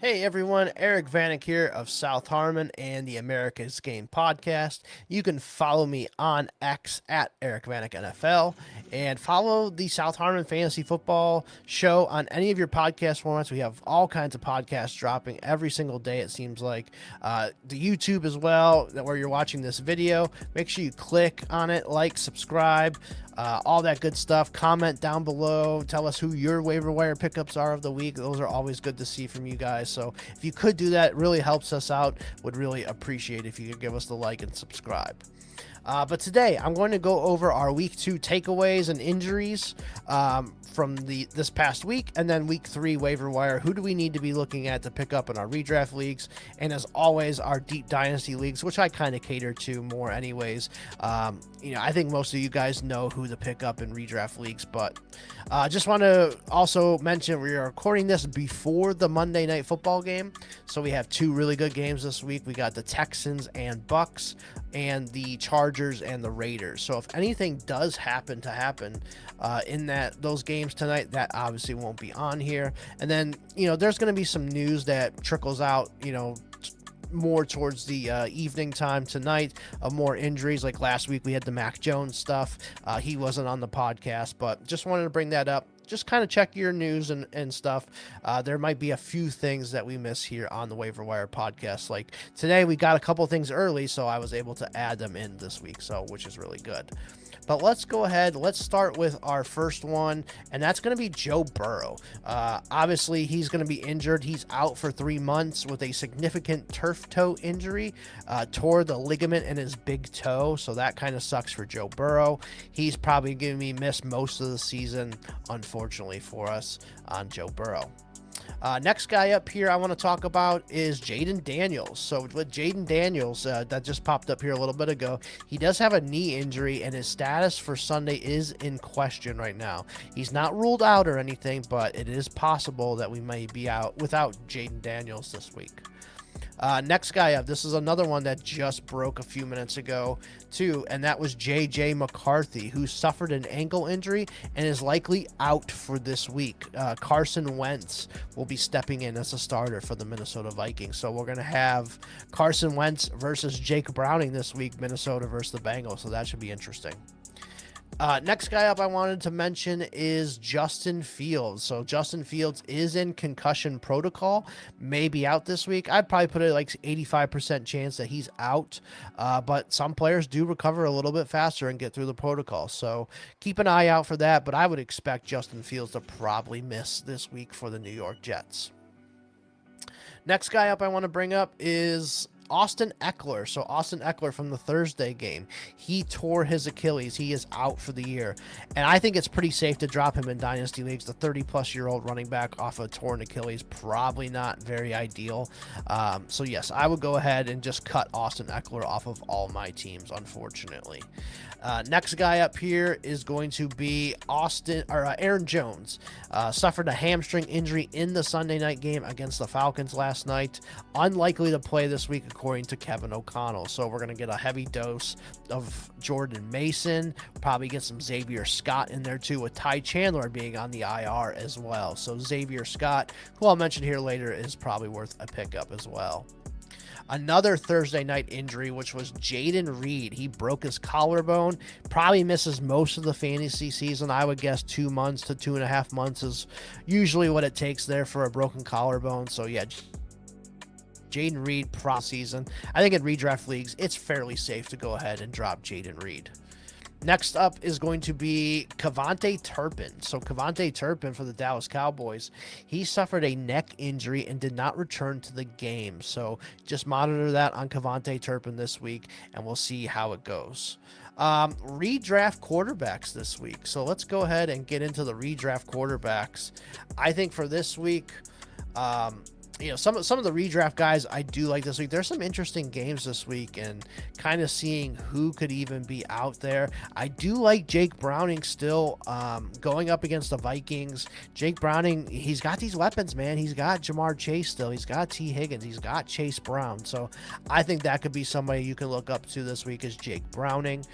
Hey everyone, Eric Vanek here of South Harmon and the America's Game podcast. You can follow me on X at Eric Vanek NFL and follow the South Harmon Fantasy Football show on any of your podcast formats. We have all kinds of podcasts dropping every single day, it seems like. The YouTube as well, where you're watching this video. Make sure you click on it, like, subscribe. All that good stuff. Comment down below. Tell us who your waiver wire pickups are of the week. Those are always good to see from you guys. So if you could do that, it really helps us out. Would really appreciate if you could give us the like and subscribe. But today I'm going to go over our week 2 takeaways and injuries from this past week, and then week 3 waiver wire. Who do we need to be looking at to pick up in our redraft leagues? And as always, our deep dynasty leagues, which I kind of cater to more anyways. I think most of you guys know who to pick up in redraft leagues, but just want to also mention we are recording this before the Monday Night Football game, so we have 2 really good games this week. We got the Texans and Bucks, and the Chargers and the Raiders. So if anything does happen in those games tonight, that obviously won't be on here. And then there's going to be some news that trickles out more towards the evening time tonight of more injuries. Like last week we had the Mac Jones stuff. He wasn't on the podcast, but just wanted to bring that up. Just kind of check your news and stuff. There might be a few things that we miss here on the Waiver Wire podcast. Like today, we got a couple things early, so I was able to add them in this week, which is really good. But let's go ahead. Let's start with our first one, and that's going to be Joe Burrow. Obviously, he's going to be injured. He's out for 3 months with a significant turf toe injury. Tore the ligament in his big toe, so that kind of sucks for Joe Burrow. He's probably going to be missed most of the season, unfortunately for us, on Joe Burrow. Next guy up here I want to talk about is Jaden Daniels. So with Jaden Daniels, that just popped up here a little bit ago, he does have a knee injury, and his status for Sunday is in question right now. He's not ruled out or anything, but it is possible that we may be out without Jaden Daniels this week. Next guy up, this is another one that just broke a few minutes ago too, and that was J.J. McCarthy, who suffered an ankle injury and is likely out for this week. Carson Wentz will be stepping in as a starter for the Minnesota Vikings. So we're going to have Carson Wentz versus Jake Browning this week, Minnesota versus the Bengals, so that should be interesting. Next guy up I wanted to mention is Justin Fields. So Justin Fields is in concussion protocol, may be out this week. I'd probably put it like 85% chance that he's out, but some players do recover a little bit faster and get through the protocol. So keep an eye out for that, but I would expect Justin Fields to probably miss this week for the New York Jets. Next guy up I want to bring up is Austin Eckler. So Austin Eckler from the Thursday game, he tore his Achilles. He is out for the year, and I think it's pretty safe to drop him in dynasty leagues. The 30-plus-year-old running back off a torn Achilles, probably not very ideal. So yes, I would go ahead and just cut Austin Eckler off of all my teams, unfortunately. Next guy up here is going to be Aaron Jones. Suffered a hamstring injury in the Sunday night game against the Falcons last night. Unlikely to play this week, according to Kevin O'Connell. So we're going to get a heavy dose of Jordan Mason. Probably get some Xavier Scott in there too, with Ty Chandler being on the IR as well. So Xavier Scott, who I'll mention here later, is probably worth a pickup as well. Another Thursday night injury, which was Jaden Reed. He broke his collarbone, probably misses most of the fantasy season. I would guess 2 months to 2.5 months is usually what it takes there for a broken collarbone. So yeah, Jaden Reed pro season. I think in redraft leagues, it's fairly safe to go ahead and drop Jaden Reed. Next up is going to be Kevontae Turpin. So Kevontae Turpin for the Dallas Cowboys, he suffered a neck injury and did not return to the game. So just monitor that on Kevontae Turpin this week, and we'll see how it goes. Redraft quarterbacks this week. So let's go ahead and get into the redraft quarterbacks. I think for this week, some of the redraft guys I do like this week. There's some interesting games this week, and kind of seeing who could even be out there. I do like Jake Browning still going up against the Vikings. Jake Browning, he's got these weapons, man. He's got Jamar Chase still. He's got T. Higgins. He's got Chase Brown. So I think that could be somebody you can look up to this week is Jake Browning.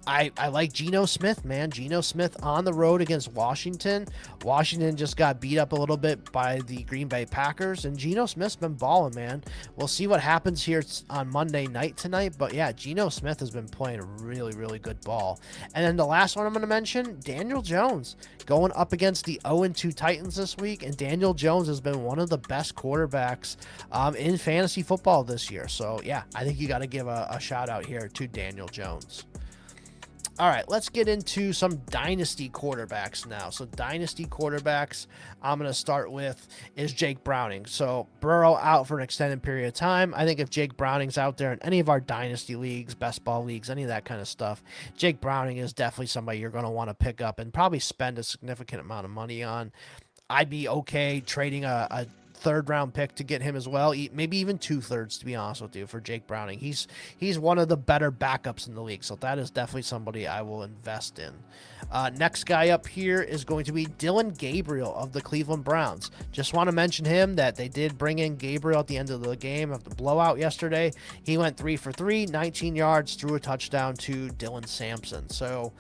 I like Geno Smith, man. Geno Smith on the road against Washington. Washington just got beat up a little bit by the Green Bay Packers, and Geno Smith's been balling, man. We'll see what happens here on Monday night tonight, but yeah, Geno Smith has been playing a really, really good ball. And then the last one I'm going to mention, Daniel Jones, going up against the 0-2 Titans this week, and Daniel Jones has been one of the best quarterbacks in fantasy football this year. So yeah, I think you got to give a shout out here to Daniel Jones. All right, let's get into some dynasty quarterbacks now. So dynasty quarterbacks, I'm going to start with is Jake Browning. So Burrow out for an extended period of time. I think if Jake Browning's out there in any of our dynasty leagues, best ball leagues, any of that kind of stuff, Jake Browning is definitely somebody you're going to want to pick up and probably spend a significant amount of money on. I'd be okay trading a third round pick to get him as well, maybe even 2/3, to be honest with you, for Jake Browning. He's one of the better backups in the league, so that is definitely somebody I will invest in. Next guy up here is going to be Dylan Gabriel of the Cleveland Browns. Just want to mention him that they did bring in Gabriel at the end of the game of the blowout yesterday. He went 3 for 3, 19 yards, threw a touchdown to Dylan Sampson. So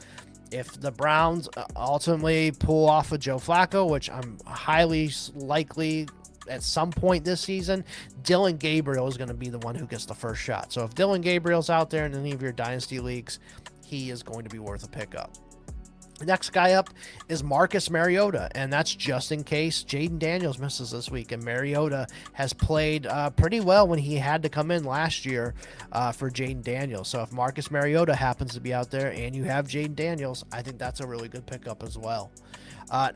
if the Browns ultimately pull off of Joe Flacco, which I'm highly likely at some point this season, Dylan Gabriel is going to be the one who gets the first shot. So if Dylan Gabriel's out there in any of your dynasty leagues, he is going to be worth a pickup. The next guy up is Marcus Mariota, and that's just in case Jaden Daniels misses this week. And Mariota has played pretty well when he had to come in last year for Jaden Daniels. So if Marcus Mariota happens to be out there and you have Jaden Daniels, I think that's a really good pickup as well.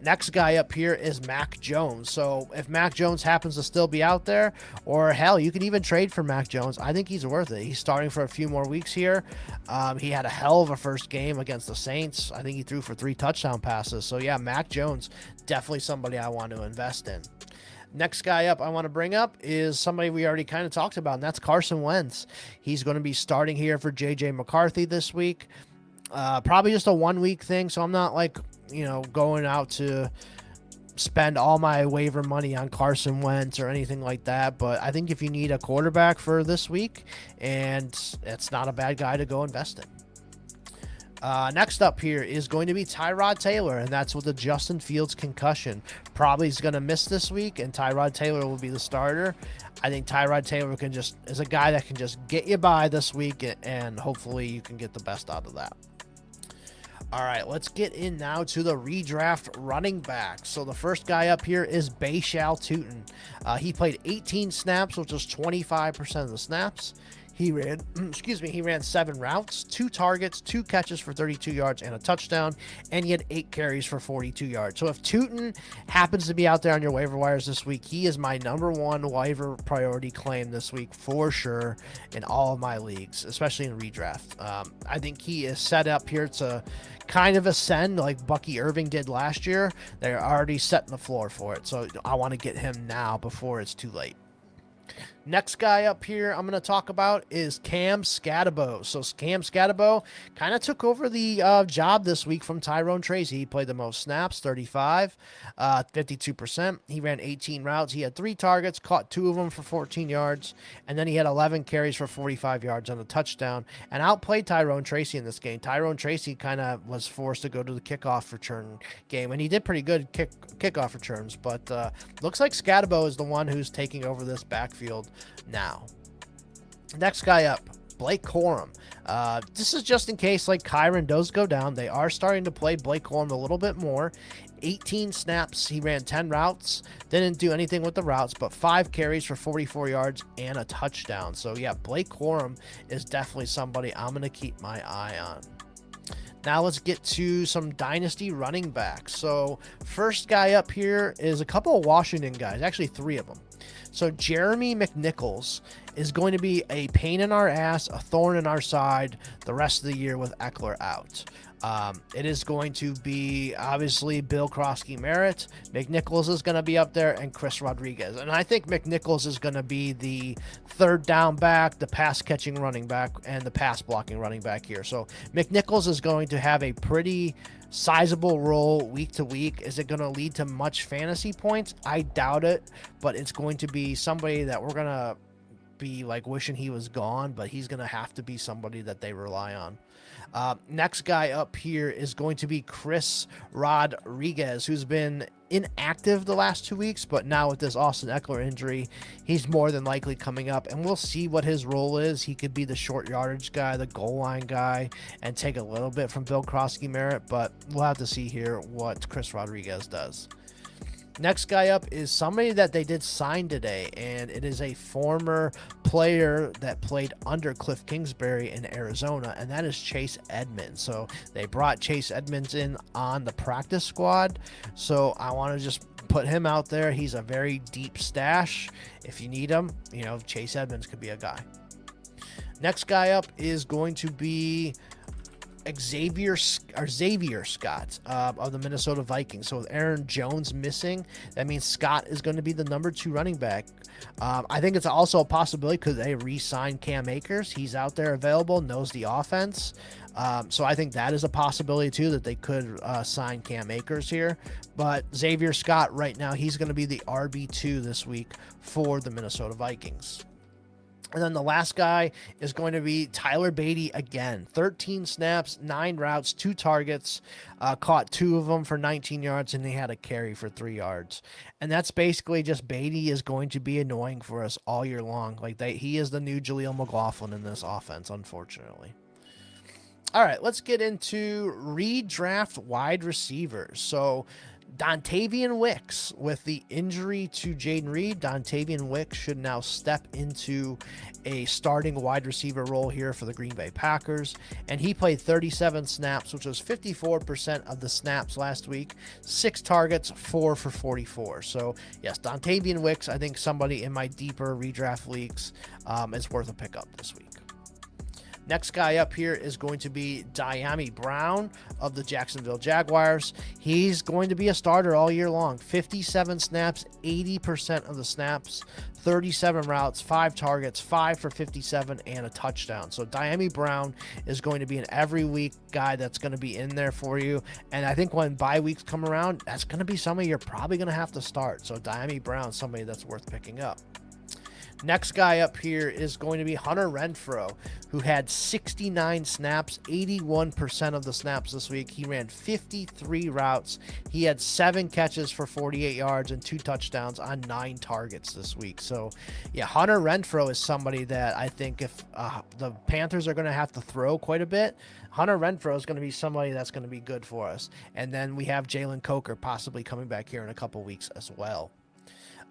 Next guy up here is Mac Jones. So if Mac Jones happens to still be out there, or hell, you can even trade for Mac Jones, I think he's worth it. He's starting for a few more weeks here. He had a hell of a first game against the Saints. I think he threw for 3 touchdown passes. So yeah, Mac Jones, definitely somebody I want to invest in. Next guy up I want to bring up is somebody we already kind of talked about, and that's Carson Wentz. He's going to be starting here for J.J. McCarthy this week. Probably just a 1-week thing, so I'm not going out to spend all my waiver money on Carson Wentz or anything like that. But I think if you need a quarterback for this week, and it's not a bad guy to go invest in. Next up here is going to be Tyrod Taylor, and that's with the Justin Fields concussion. Probably is going to miss this week, and Tyrod Taylor will be the starter. I think Tyrod Taylor is a guy that can just get you by this week, and hopefully you can get the best out of that. All right, let's get in now to the redraft running back. So the first guy up here is Bayshal Tootin. He played 18 snaps, which was 25% of the snaps. He ran 7 routes, 2 targets, 2 catches for 32 yards and a touchdown, and he had 8 carries for 42 yards. So if Tootin happens to be out there on your waiver wires this week, he is my #1 waiver priority claim this week for sure in all of my leagues, especially in redraft. I think he is set up here to kind of ascend like Bucky Irving did last year. They're already setting the floor for it, so I want to get him now before it's too late. Next guy up here I'm going to talk about is Cam Scatterbo. So Cam Scatterbo kind of took over the job this week from Tyrone Tracy. He played the most snaps, 35, 52%. He ran 18 routes. He had 3 targets, caught 2 of them for 14 yards, and then he had 11 carries for 45 yards on a touchdown, and outplayed Tyrone Tracy in this game. Tyrone Tracy kind of was forced to go to the kickoff return game, and he did pretty good kickoff returns, but looks like Scatterbo is the one who's taking over this backfield now. Next guy up, Blake Corum. This is just in case like Kyron does go down. They are starting to play Blake Corum a little bit more. 18 snaps, he ran 10 routes, didn't do anything with the routes, but 5 carries for 44 yards and a touchdown. So yeah, Blake Corum is definitely somebody I'm going to keep my eye on. Now let's get to some dynasty running backs. So first guy up here is a couple of Washington guys, actually 3 of them. So Jeremy McNichols is going to be a pain in our ass, a thorn in our side the rest of the year with Eckler out. It is going to be obviously Bill Krosky-Merritt. McNichols is going to be up there, and Chris Rodriguez. And I think McNichols is going to be the third down back, the pass catching running back, and the pass blocking running back here. So McNichols is going to have a pretty sizable role week to week. Is it going to lead to much fantasy points? I doubt it, but it's going to be somebody that we're going to be like wishing he was gone, but he's going to have to be somebody that they rely on. Next guy up here is going to be Chris Rodriguez, who's been inactive the last 2 weeks, but now with this Austin Eckler injury, he's more than likely coming up, and we'll see what his role is. He could be the short yardage guy, the goal line guy, and take a little bit from Bill Krosky-Merritt, but we'll have to see here what Chris Rodriguez does. Next guy up is somebody that they did sign today, and it is a former player that played under Cliff Kingsbury in Arizona, and that is Chase Edmonds. So they brought Chase Edmonds in on the practice squad, so I want to just put him out there. He's a very deep stash. If you need him, Chase Edmonds could be a guy. Next guy up is going to be Xavier Scott of the Minnesota Vikings. So with Aaron Jones missing, that means Scott is going to be the number 2 running back. I think it's also a possibility because they re-sign Cam Akers. He's out there available, knows the offense. So I think that is a possibility too, that they could sign Cam Akers here. But Xavier Scott right now, he's going to be the RB2 this week for the Minnesota Vikings. And then the last guy is going to be Tyler Beatty again. 13 snaps, 9 routes, 2 targets, caught 2 of them for 19 yards, and he had a carry for 3 yards. And that's basically just Beatty is going to be annoying for us all year long. He is the new Jaleel McLaughlin in this offense, unfortunately. All right, let's get into redraft wide receivers. So Dontavian Wicks, with the injury to Jaden Reed, Dontavian Wicks should now step into a starting wide receiver role here for the Green Bay Packers. And he played 37 snaps, which was 54% of the snaps last week. 6 targets, 4 for 44. So yes, Dontavian Wicks, I think somebody in my deeper redraft leagues is worth a pickup this week. Next guy up here is going to be Dyami Brown of the Jacksonville Jaguars. He's going to be a starter all year long. 57 snaps, 80% of the snaps, 37 routes, 5 targets, 5 for 57, and a touchdown. So Dyami Brown is going to be an every week guy that's going to be in there for you. And I think when bye weeks come around, that's going to be somebody you're probably going to have to start. So Dyami Brown, somebody that's worth picking up. Next guy up here is going to be Hunter Renfrow, who had 69 snaps, 81% of the snaps this week. He ran 53 routes. He had 7 catches for 48 yards and 2 touchdowns on 9 targets this week. So, yeah, Hunter Renfrow is somebody that I think if the Panthers are going to have to throw quite a bit, Hunter Renfrow is going to be somebody that's going to be good for us. And then we have Jalen Coker possibly coming back here in a couple weeks as well.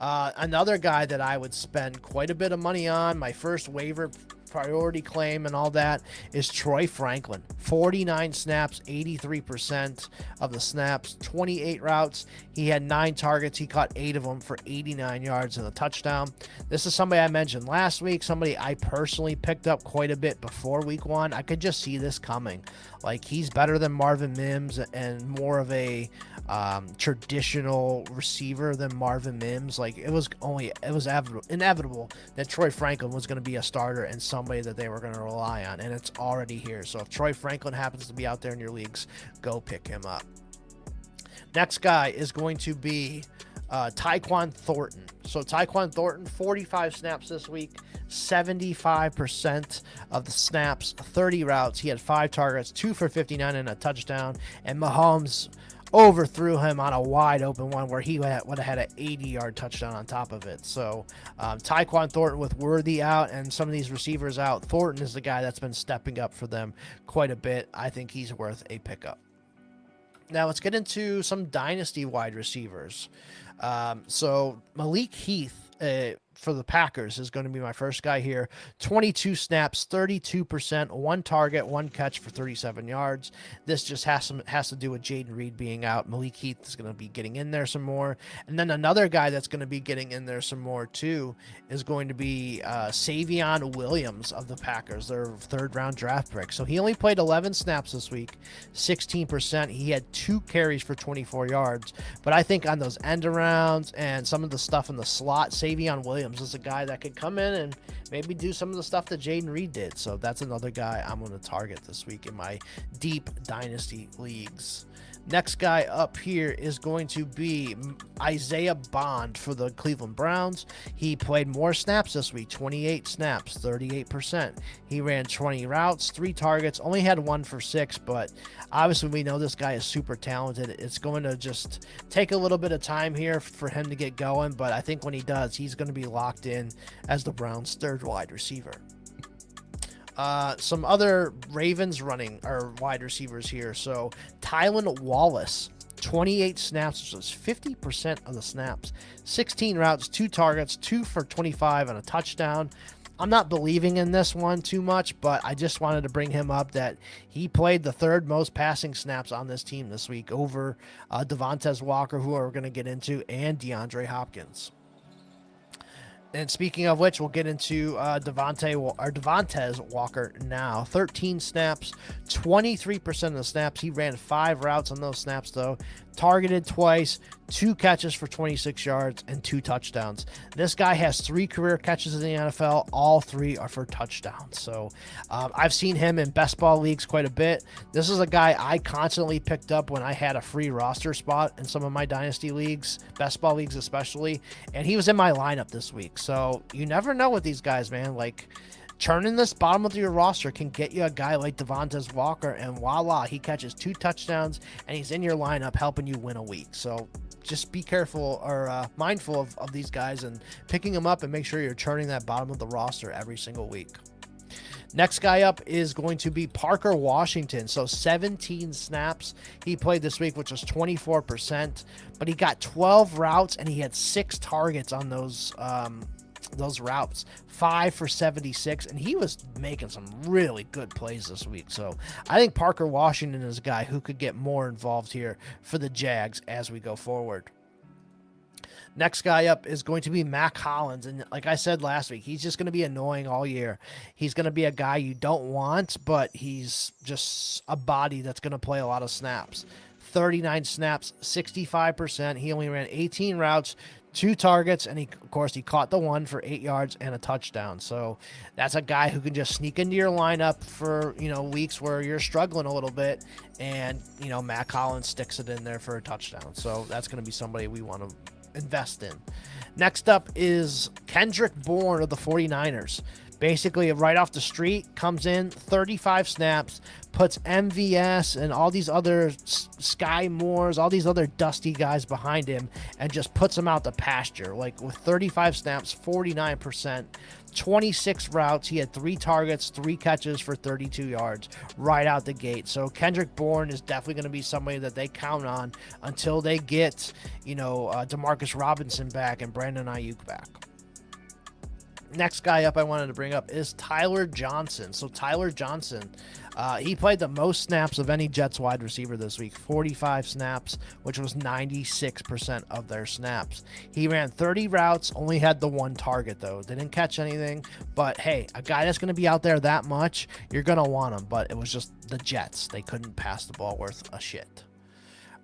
Another guy that I would spend quite a bit of money on, my first waiver priority claim and all that, is Troy Franklin. 49 snaps, 83% of the snaps, 28 routes. He had 9 targets. He caught 8 of them for 89 yards and a touchdown. This is somebody I mentioned last week, somebody I personally picked up quite a bit before week 1. I could just see this coming. Like, he's better than Marvin Mims and more of a traditional receiver than Marvin Mims. Like, it was inevitable that Troy Franklin was going to be a starter and somebody that they were going to rely on, and it's already here. So if Troy Franklin happens to be out there in your leagues, go pick him up. Next guy is going to be Tyquan Thornton. So Tyquan Thornton, 45 snaps this week, 75% of the snaps, 30 routes. He had 5 targets, 2 for 59 and a touchdown, and Mahomes overthrew him on a wide open one where he would have had an 80-yard touchdown on top of it. So Tyquan Thornton with Worthy out and some of these receivers out, Thornton is the guy that's been stepping up for them quite a bit. I think he's worth a pickup. Now let's get into some dynasty wide receivers. So Malik Heath for the Packers is going to be my first guy here. 22 snaps, 32%, 1 target, 1 catch for 37 yards. This just has to do with Jaden Reed being out. Malik Heath is going to be getting in there some more. And then another guy that's going to be getting in there some more too is going to be Savion Williams of the Packers, their 3rd-round draft pick. So he only played 11 snaps this week, 16%. He had 2 carries for 24 yards. But I think on those end arounds and some of the stuff in the slot, Savion Williams is a guy that could come in and maybe do some of the stuff that Jaden Reed did. So that's another guy I'm going to target this week in my deep dynasty leagues. Next guy up here is going to be Isaiah Bond for the Cleveland Browns. He played more snaps this week, 28 snaps, 38%. He ran 20 routes, 3 targets, only had 1 for 6, but obviously we know this guy is super talented. It's going to just take a little bit of time here for him to get going, but I think when he does, he's going to be locked in as the Browns' 3rd wide receiver. Some other Ravens running or wide receivers here. So Tylan Wallace, 28 snaps, which was 50% of the snaps, 16 routes, 2 targets, 2 for 25 and a touchdown. I'm not believing in this one too much, but I just wanted to bring him up that he played the 3rd most passing snaps on this team this week over Devontae Walker, who we're going to get into, and DeAndre Hopkins. And speaking of which, we'll get into Devontae Walker now. 13 snaps, 23% of the snaps. He ran 5 routes on those snaps, though. Targeted twice, 2 catches for 26 yards, and 2 touchdowns. This guy has 3 career catches in the NFL. All 3 are for touchdowns. So I've seen him in best ball leagues quite a bit. This is a guy I constantly picked up when I had a free roster spot in some of my dynasty leagues, best ball leagues especially, and he was in my lineup this week. So you never know with these guys, man. Like, turning this bottom of your roster can get you a guy like Devontae Walker, and voila, he catches 2 touchdowns, and he's in your lineup helping you win a week. So just be careful or mindful of these guys and picking them up, and make sure you're turning that bottom of the roster every single week. Next guy up is going to be Parker Washington. So 17 snaps he played this week, which was 24%, but he got 12 routes and he had 6 targets on those routes, 5 for 76, and he was making some really good plays this week. So I think Parker Washington is a guy who could get more involved here for the Jags as we go forward. Next guy up is going to be Mac Hollins, and like I said last week, he's just going to be annoying all year. He's going to be a guy you don't want, but he's just a body that's going to play a lot of snaps. 39 snaps, 65%. He only ran 18 routes, 2 targets, and he caught the 1 for 8 yards and a touchdown. So that's a guy who can just sneak into your lineup for, weeks where you're struggling a little bit, and, Mac Hollins sticks it in there for a touchdown. So that's going to be somebody we want to invest in. Next up is Kendrick Bourne of the 49ers. Basically, right off the street, comes in, 35 snaps, puts MVS and all these other Sky Moores, all these other dusty guys behind him, and just puts them out the pasture. Like, with 35 snaps, 49%, 26 routes. He had 3 targets, 3 catches for 32 yards right out the gate. So Kendrick Bourne is definitely going to be somebody that they count on until they get, Demarcus Robinson back and Brandon Ayuk back. Next guy up I wanted to bring up is Tyler Johnson. So Tyler Johnson, he played the most snaps of any Jets wide receiver this week, 45 snaps, which was 96% of their snaps. He ran 30 routes, only had the 1 target, though. Didn't catch anything, but hey, a guy that's going to be out there that much, you're going to want him, but it was just the Jets. They couldn't pass the ball worth a shit.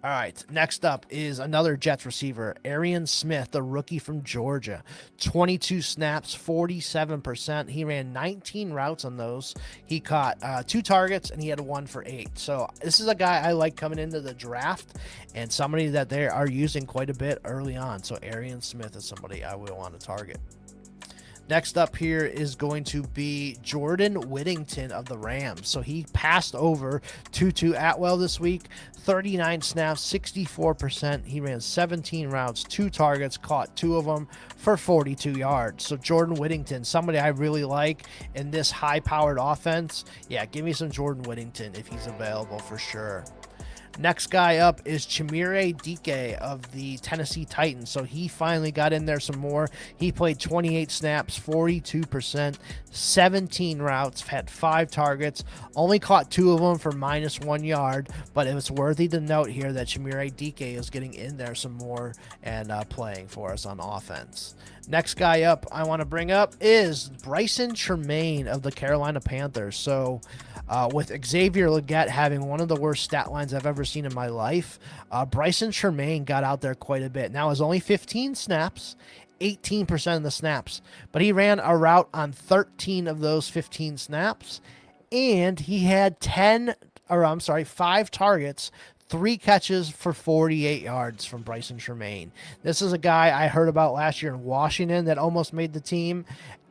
All right, next up is another Jets receiver, Arian Smith, the rookie from Georgia. 22 snaps, 47%. He ran 19 routes on those. He caught 2 targets, and he had 1 for 8. So this is a guy I like coming into the draft, and somebody that they are using quite a bit early on. So Arian Smith is somebody I will want to target. Next up here is going to be Jordan Whittington of the Rams. So he passed over Tutu Atwell this week. 39 snaps, 64%. He ran 17 routes, 2 targets, caught 2 of them for 42 yards. So Jordan Whittington, somebody I really like in this high-powered offense. Yeah, give me some Jordan Whittington if he's available for sure. Next guy up is Chimere Dike of the Tennessee Titans. So he finally got in there some more. He played 28 snaps, 42%, 17 routes, had 5 targets, only caught 2 of them for -1 yard. But it was worthy to note here that Chimere Dike is getting in there some more and playing for us on offense. Next guy up I want to bring up is Bryson Tremaine of the Carolina Panthers. So with Xavier Legette having one of the worst stat lines I've ever seen in my life, Bryson Tremaine got out there quite a bit. Now, it was only 15 snaps, 18% of the snaps, but he ran a route on 13 of those 15 snaps, and he had 5 targets, 3 catches for 48 yards from Bryson Tremaine. This is a guy I heard about last year in Washington that almost made the team,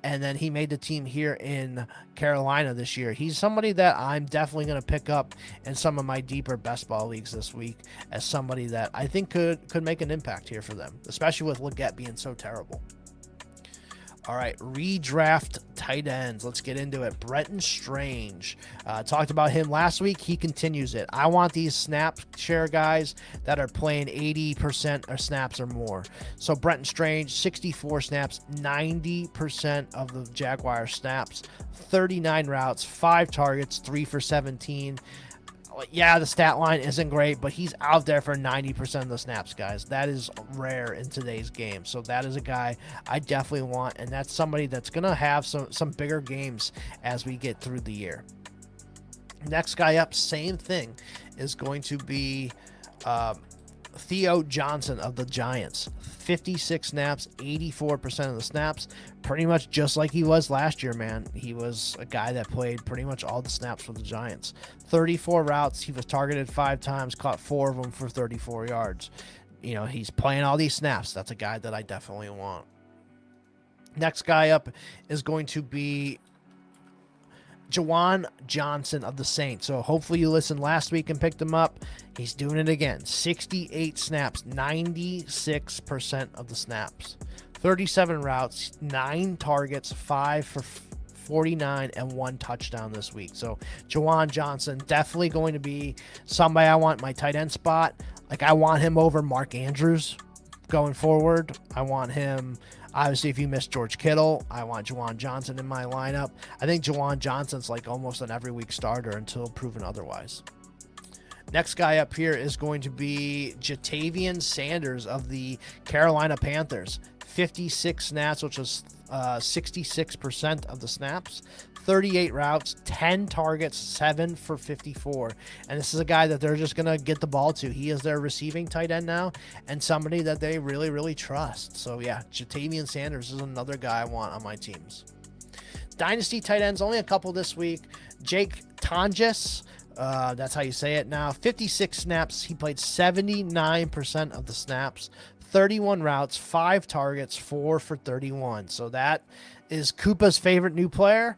and then he made the team here in Carolina this year. He's somebody that I'm definitely going to pick up in some of my deeper best ball leagues this week as somebody that I think could make an impact here for them, especially with Leggett being so terrible. All right, redraft tight ends. Let's get into it. Brenton Strange. Talked about him last week. He continues it. I want these snap share guys that are playing 80% of snaps or more. So Brenton Strange, 64 snaps, 90% of the Jaguar snaps, 39 routes, 5 targets, 3 for 17. Yeah, the stat line isn't great, but he's out there for 90% of the snaps, guys. That is rare in today's game. So that is a guy I definitely want, and that's somebody that's going to have some bigger games as we get through the year. Next guy up, same thing, is going to be Theo Johnson of the Giants. 56 snaps, 84% of the snaps, pretty much just like he was last year, man. He was a guy that played pretty much all the snaps for the Giants. 34 routes, he was targeted 5 times, caught 4 of them for 34 yards. You know, he's playing all these snaps. That's a guy that I definitely want. Next guy up is going to be Juwan Johnson of the Saints. So hopefully you listened last week and picked him up. He's doing it again. 68 snaps, 96% of the snaps. 37 routes, 9 targets, 5 for 49, and 1 touchdown this week. So Juwan Johnson, definitely going to be somebody I want in my tight end spot. Like, I want him over Mark Andrews going forward. I want him. Obviously, if you miss George Kittle, I want Juwan Johnson in my lineup. I think Juwan Johnson's like almost an every week starter until proven otherwise. Next guy up here is going to be Jatavian Sanders of the Carolina Panthers. 56 snaps, which is 66% of the snaps. 38 routes, 10 targets, 7 for 54. And this is a guy that they're just going to get the ball to. He is their receiving tight end now and somebody that they really, really trust. So, yeah, Jatavian Sanders is another guy I want on my teams. Dynasty tight ends, only a couple this week. Jake Tonjes, that's how you say it now. 56 snaps. He played 79% of the snaps. 31 routes, 5 targets, 4 for 31. So that is Koopa's favorite new player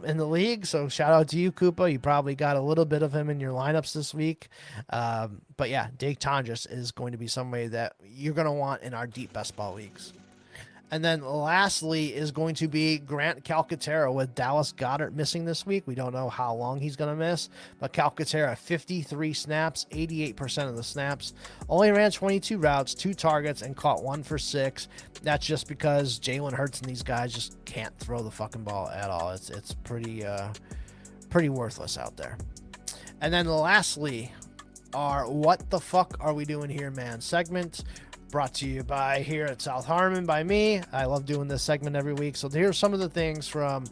in the league. So shout out to you, Koopa. You probably got a little bit of him in your lineups this week. But yeah, Jake Tonjes is going to be somebody that you're going to want in our deep best ball leagues. And then lastly is going to be Grant Calcaterra with Dallas Goedert missing this week. We don't know how long he's going to miss, but Calcaterra, 53 snaps, 88% of the snaps, only ran 22 routes, 2 targets, and caught 1 for 6. That's just because Jalen Hurts and these guys just can't throw the fucking ball at all. It's pretty worthless out there. And then lastly, our What the Fuck Are We Doing Here, Man segment. Brought to you by here at South Harmon by me. I love doing this segment every week. So here's some of the things from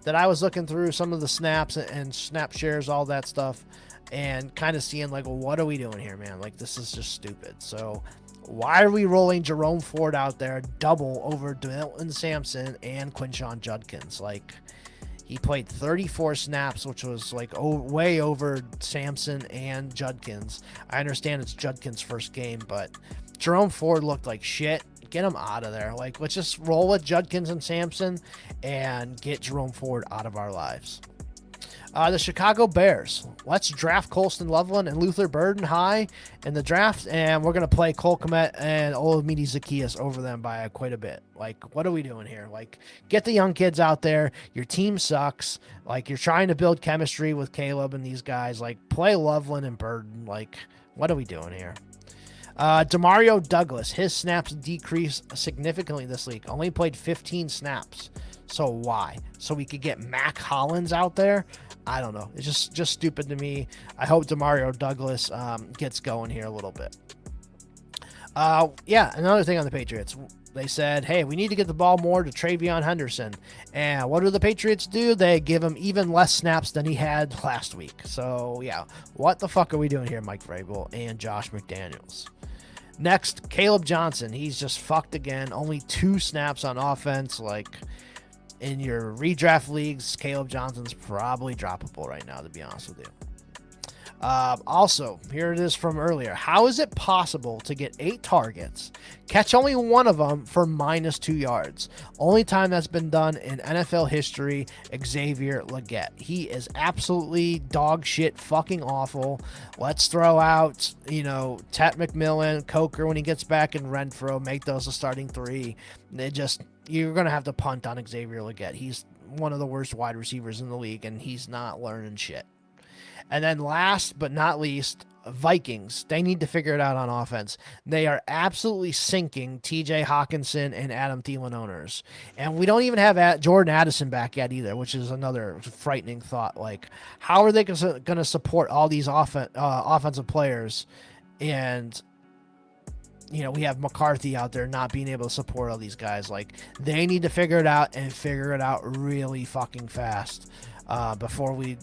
that I was looking through, some of the snaps and snap shares, all that stuff, and kind of seeing like, well, what are we doing here, man? Like, this is just stupid. So why are we rolling Jerome Ford out there double over Dalton Sampson and Quinshon Judkins? Like, he played 34 snaps, which was like way over Sampson and Judkins. I understand it's Judkins' first game, but Jerome Ford looked like shit. Get him out of there. Like, let's just roll with Judkins and Sampson and get Jerome Ford out of our lives. The Chicago Bears. Let's draft Colston Loveland and Luther Burden high in the draft, and we're going to play Cole Kmet and Olamide Zaccheaus over them by quite a bit. Like, what are we doing here? Like, get the young kids out there. Your team sucks. Like, you're trying to build chemistry with Caleb and these guys. Like, play Loveland and Burden. Like, what are we doing here? Demario Douglas, his snaps decreased significantly this week. Only played 15 snaps. So why? So we could get Mac Hollins out there? I don't know. It's just stupid to me. I hope Demario Douglas gets going here a little bit. Yeah, another thing on the Patriots. They said, hey, we need to get the ball more to Travion Henderson. And what do the Patriots do? They give him even less snaps than he had last week. So, yeah, what the fuck are we doing here, Mike Vrabel and Josh McDaniels? Next, Caleb Johnson. He's just fucked again. Only 2 snaps on offense. Like, in your redraft leagues, Caleb Johnson's probably droppable right now, to be honest with you. Also, here it is from earlier. How is it possible to get 8 targets, catch only one of them for -2 yards? Only time that's been done in NFL history, Xavier Legette. He is absolutely dog shit, fucking awful. Let's throw out, Tet McMillan, Coker when he gets back, and Renfro. Make those a starting 3. You're going to have to punt on Xavier Legette. He's one of the worst wide receivers in the league, and he's not learning shit. And then last but not least, Vikings. They need to figure it out on offense. They are absolutely sinking TJ Hawkinson and Adam Thielen owners. And we don't even have Jordan Addison back yet either, which is another frightening thought. Like, how are they going to support all these offensive players? And, we have McCarthy out there not being able to support all these guys. Like, they need to figure it out and figure it out really fucking fast before we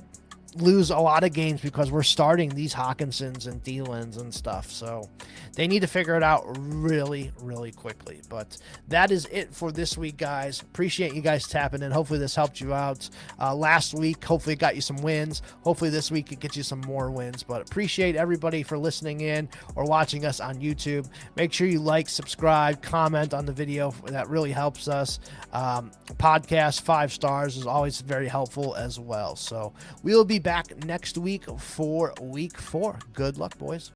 lose a lot of games, because we're starting these Hawkinsons and Thielens and stuff. So they need to figure it out really, really quickly. But that is it for this week, guys. Appreciate you guys tapping in. Hopefully this helped you out last week. Hopefully it got you some wins. Hopefully this week it gets you some more wins. But appreciate everybody for listening in or watching us on YouTube. Make sure you like, subscribe, comment on the video. That really helps us. Podcast 5 stars is always very helpful as well. So we will be back next week for week 4. Good luck, boys.